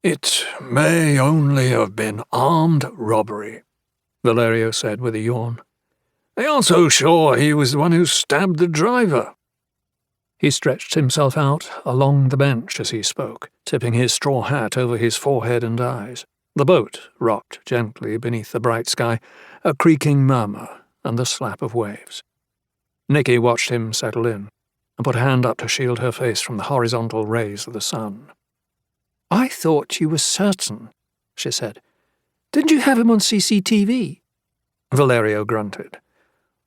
"It may only have been armed robbery," Valerio said with a yawn. "They aren't so sure he was the one who stabbed the driver." He stretched himself out along the bench as he spoke, tipping his straw hat over his forehead and eyes. The boat rocked gently beneath the bright sky, a creaking murmur and the slap of waves. Nikki watched him settle in and put a hand up to shield her face from the horizontal rays of the sun. "I thought you were certain," she said. "Didn't you have him on CCTV?" Valerio grunted.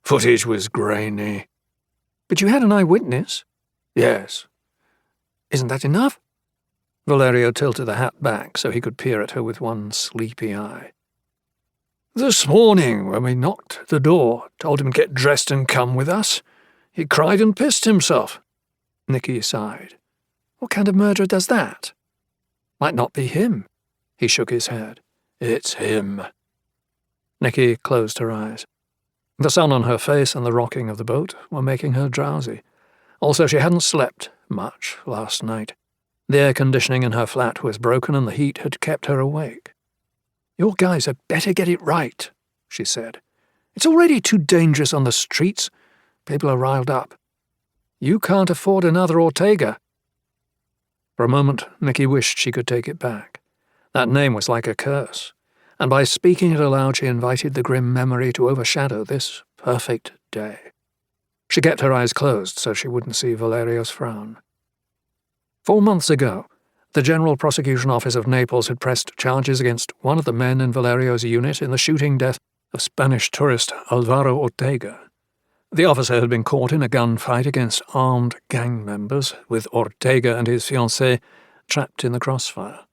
"Footage was grainy." "But you had an eyewitness." "Yes." "Isn't that enough?" Valerio tilted the hat back so he could peer at her with one sleepy eye. "This morning, when we knocked at the door, told him to get dressed and come with us, he cried and pissed himself." Nikki sighed. "What kind of murderer does that?" "Might not be him." He shook his head. "It's him." Nikki closed her eyes. The sun on her face and the rocking of the boat were making her drowsy. Also, she hadn't slept much last night. The air conditioning in her flat was broken and the heat had kept her awake. "Your guys had better get it right," she said. "It's already too dangerous on the streets. People are riled up. You can't afford another Ortega." For a moment, Nikki wished she could take it back. That name was like a curse, and by speaking it aloud she invited the grim memory to overshadow this perfect day. She kept her eyes closed so she wouldn't see Valerio's frown. 4 months ago, the General Prosecution Office of Naples had pressed charges against one of the men in Valerio's unit in the shooting death of Spanish tourist Alvaro Ortega. The officer had been caught in a gunfight against armed gang members, with Ortega and his fiancée trapped in the crossfire.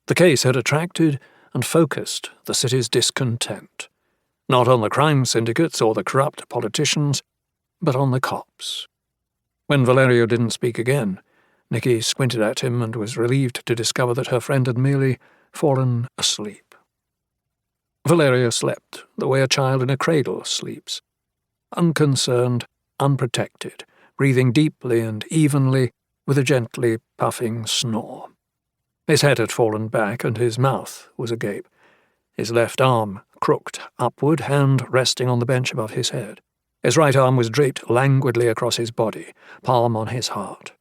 The case had attracted and focused the city's discontent, not on the crime syndicates or the corrupt politicians, but on the cops. When Valerio didn't speak again, Nikki squinted at him and was relieved to discover that her friend had merely fallen asleep. Valerio slept the way a child in a cradle sleeps, unconcerned, unprotected, breathing deeply and evenly with a gently puffing snore. His head had fallen back and his mouth was agape, his left arm crooked upward, hand resting on the bench above his head. His right arm was draped languidly across his body, palm on his heart.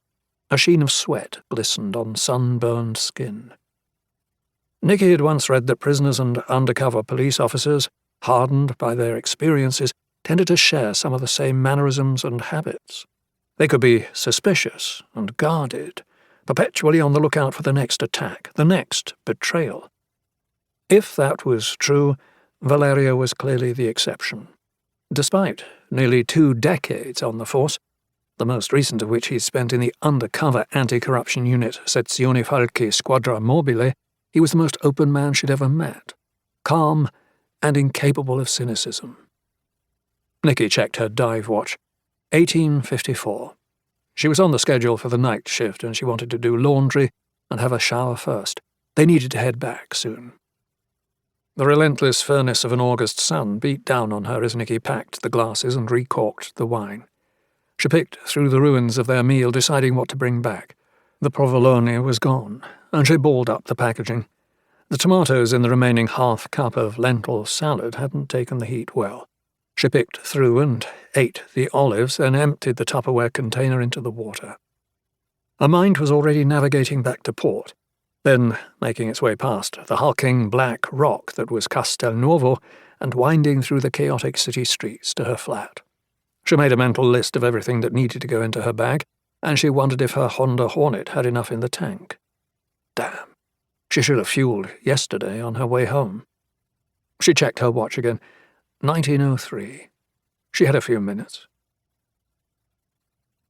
A sheen of sweat glistened on sunburned skin. Nikki had once read that prisoners and undercover police officers, hardened by their experiences, tended to share some of the same mannerisms and habits. They could be suspicious and guarded, perpetually on the lookout for the next attack, the next betrayal. If that was true, Valerio was clearly the exception. Despite nearly 2 decades on the force, the most recent of which he spent in the undercover anti-corruption unit Sezione Falchi Squadra Mobile, he was the most open man she'd ever met, calm and incapable of cynicism. Nikki checked her dive watch. 18:54. She was on the schedule for the night shift and she wanted to do laundry and have a shower first. They needed to head back soon. The relentless furnace of an August sun beat down on her as Nikki packed the glasses and recorked the wine. She picked through the ruins of their meal, deciding what to bring back. The provolone was gone, and she balled up the packaging. The tomatoes in the remaining half-cup of lentil salad hadn't taken the heat well. She picked through and ate the olives, then emptied the Tupperware container into the water. Her mind was already navigating back to port, then making its way past the hulking black rock that was Castelnuovo and winding through the chaotic city streets to her flat. She made a mental list of everything that needed to go into her bag, and she wondered if her Honda Hornet had enough in the tank. Damn. She should have fueled yesterday on her way home. She checked her watch again. 19:03. She had a few minutes.